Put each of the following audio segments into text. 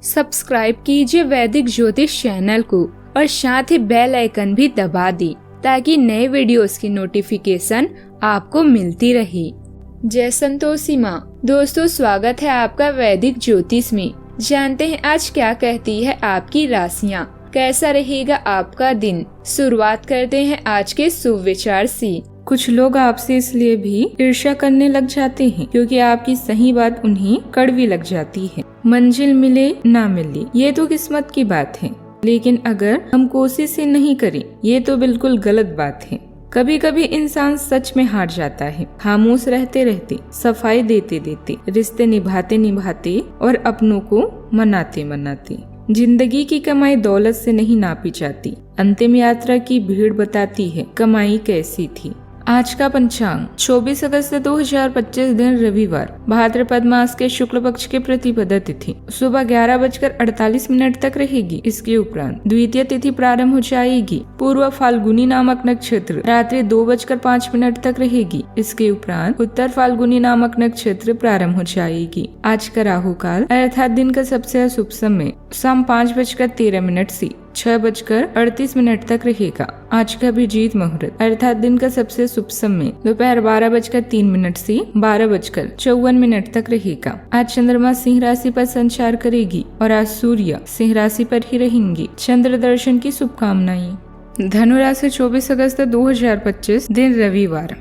Subscribe कीजिए वैदिक ज्योतिष चैनल को और साथ ही बेल आइकन भी दबा दी ताकि नए वीडियोस की नोटिफिकेशन आपको मिलती रहे। जय संतोषी माँ। दोस्तों, स्वागत है आपका वैदिक ज्योतिष में। जानते हैं आज क्या कहती है आपकी राशियाँ, कैसा रहेगा आपका दिन। शुरुआत करते हैं आज के शुभ विचार से। कुछ लोग आपसे इसलिए भी ईर्ष्या करने लग जाते हैं क्योंकि आपकी सही बात उन्हें कड़वी लग जाती है। मंजिल मिले ना मिले ये तो किस्मत की बात है, लेकिन अगर हम कोशिश ही नहीं करें ये तो बिल्कुल गलत बात है। कभी कभी इंसान सच में हार जाता है। खामोश रहते रहते, सफाई देते देते, रिश्ते निभाते निभाते और अपनों को मनाते मनाते। जिंदगी की कमाई दौलत से नहीं नापी जाती। अंतिम यात्रा की भीड़ बताती है कमाई कैसी थी। आज का पंचांग 24 अगस्त 2025 दिन रविवार, भाद्रपद मास के शुक्ल पक्ष के प्रतिपदा तिथि सुबह 11:48 तक रहेगी। इसके उपरांत द्वितीय तिथि प्रारंभ हो जाएगी। पूर्व फाल्गुनी नामक नक्षत्र रात्रि 2:05 तक रहेगी। इसके उपरांत उत्तर फाल्गुनी नामक नक्षत्र प्रारंभ हो जाएगी। आज का राहु काल अर्थात दिन का सबसे अशुभ समय शाम 5:13 से 6:38 तक रहेगा। आज का अभिजीत मुहूर्त अर्थात दिन का सबसे शुभ समय दोपहर 12:03 से 12:54 तक रहेगा। आज चंद्रमा सिंह राशि पर संचार करेगी और आज सूर्य सिंह राशि पर ही रहेंगी। चंद्र दर्शन की शुभकामनाएं। धनु राशि 24 अगस्त 2025 दिन रविवार,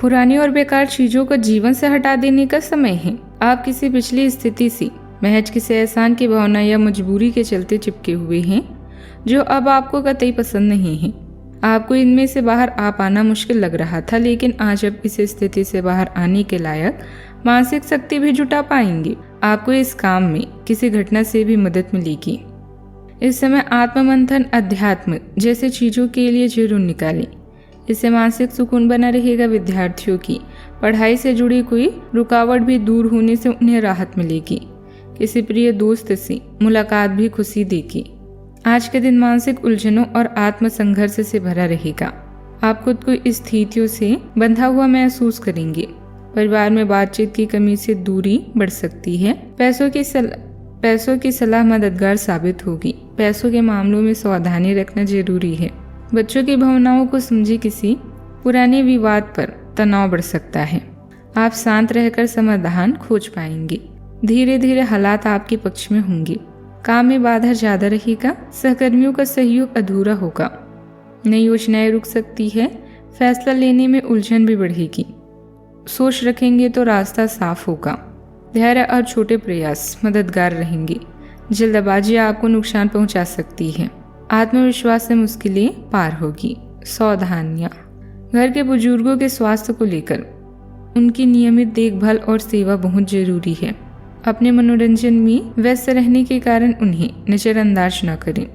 पुरानी और बेकार चीजों को जीवन से हटा देने का समय है। आप किसी पिछली स्थिति से महज किसी एहसान की भावना या मजबूरी के चलते चिपके हुए हैं जो अब आपको कतई पसंद नहीं है। आपको इनमें से बाहर आ पाना मुश्किल लग रहा था, लेकिन आज अब इस स्थिति से बाहर आने के लायक मानसिक शक्ति भी जुटा पाएंगे। आपको इस काम में किसी घटना से भी मदद मिलेगी। इस समय आत्ममंथन, अध्यात्म जैसे चीजों के लिए जरूर निकालें। इससे मानसिक सुकून बना रहेगा। विद्यार्थियों की पढ़ाई से जुड़ी कोई रुकावट भी दूर होने से उन्हें राहत मिलेगी। किसी प्रिय दोस्त से मुलाकात भी खुशी देगी। आज के दिन मानसिक उलझनों और आत्म संघर्ष से भरा रहेगा। आप खुद को स्थितियों से बंधा हुआ महसूस करेंगे। परिवार में बातचीत की कमी से दूरी बढ़ सकती है। पैसों की सलाह मददगार साबित होगी। पैसों के मामलों में सावधानी रखना जरूरी है। बच्चों की भावनाओं को समझे। किसी पुराने विवाद पर तनाव बढ़ सकता है। आप शांत रहकर समाधान खोज पाएंगे। धीरे धीरे हालात आपके पक्ष में होंगे। काम में बाधा ज्यादा रहेगा। सहकर्मियों का सहयोग अधूरा होगा। नई योजनाएं रुक सकती है। फैसला लेने में उलझन भी बढ़ेगी। सोच रखेंगे तो रास्ता साफ होगा। धैर्य और छोटे प्रयास मददगार रहेंगे। जल्दबाजी आपको नुकसान पहुंचा सकती है। आत्मविश्वास से मुश्किलें पार होगी। सावधानियां। घर के बुजुर्गों के स्वास्थ्य को लेकर उनकी नियमित देखभाल और सेवा बहुत जरूरी है। अपने मनोरंजन में व्यस्त रहने के कारण उन्हें नजरअंदाज न करें।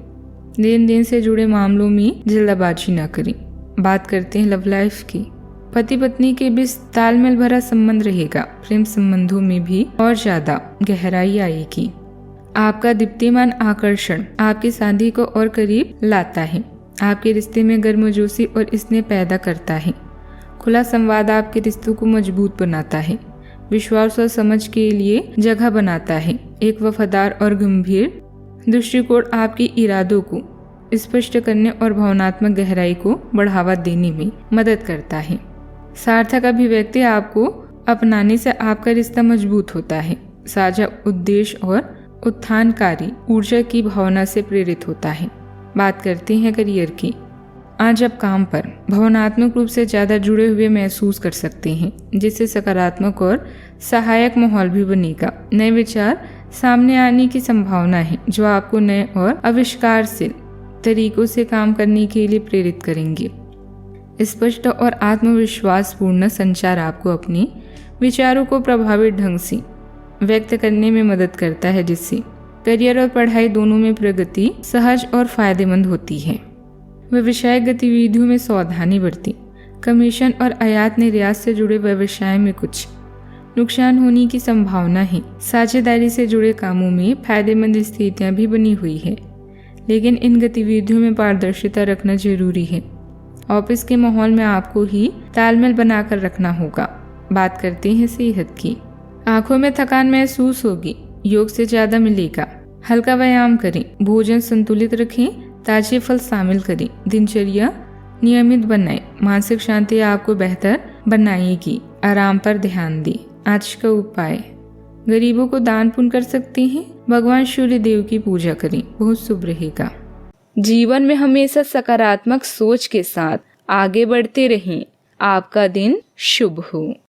लेन देन से जुड़े मामलों में जल्दबाजी न करें। बात करते हैं लव लाइफ की। पति पत्नी के बीच तालमेल भरा संबंध रहेगा। प्रेम संबंधों में भी और ज्यादा गहराई आएगी। आपका दीप्तिमान आकर्षण आपकी शादी को और करीब लाता है। आपके रिश्ते में गर्मजोशी और स्नेह पैदा करता है। खुला संवाद आपके रिश्तों को मजबूत बनाता है। विश्वास और समझ के लिए जगह बनाता है। एक वफादार और गंभीर दृष्टिकोण आपके इरादों को स्पष्ट करने और भावनात्मक गहराई को बढ़ावा देने में मदद करता है। सार्थक अभिव्यक्ति आपको अपनाने से आपका रिश्ता मजबूत होता है। साझा उद्देश्य और उत्थानकारी ऊर्जा की भावना से प्रेरित होता है। बात करते हैं करियर की। आज आप काम पर भावनात्मक रूप से ज्यादा जुड़े हुए महसूस कर सकते हैं, जिससे सकारात्मक और सहायक माहौल भी बनेगा। नए विचार सामने आने की संभावना है जो आपको नए और आविष्कारशील तरीकों से काम करने के लिए प्रेरित करेंगे। स्पष्ट और आत्मविश्वासपूर्ण संचार आपको अपने विचारों को प्रभावी ढंग से व्यक्त करने में मदद करता है, जिससे करियर और पढ़ाई दोनों में प्रगति सहज और फायदेमंद होती है। व्यवसायिक गतिविधियों में सावधानी बरतें। कमीशन और आयात निर्यात से जुड़े व्यवसाय में कुछ नुकसान होने की संभावना है। साझेदारी से जुड़े कामों में फायदेमंद स्थितियां भी बनी हुई है, लेकिन इन गतिविधियों में पारदर्शिता रखना जरूरी है। ऑफिस के माहौल में आपको ही तालमेल बनाकर रखना होगा। बात करते हैं सेहत की। आंखों में थकान महसूस होगी। योग से ज्यादा मिलेगा। हल्का व्यायाम करें, भोजन संतुलित रखें, ताजे फल शामिल करें, दिनचर्या नियमित बनाएं। मानसिक शांति आपको बेहतर बनाएगी। आराम पर ध्यान दें। आज का उपाय, गरीबों को दान पुण्य कर सकते हैं। भगवान सूर्य देव की पूजा करें, बहुत शुभ रहेगा। जीवन में हमेशा सकारात्मक सोच के साथ आगे बढ़ते रहें। आपका दिन शुभ हो।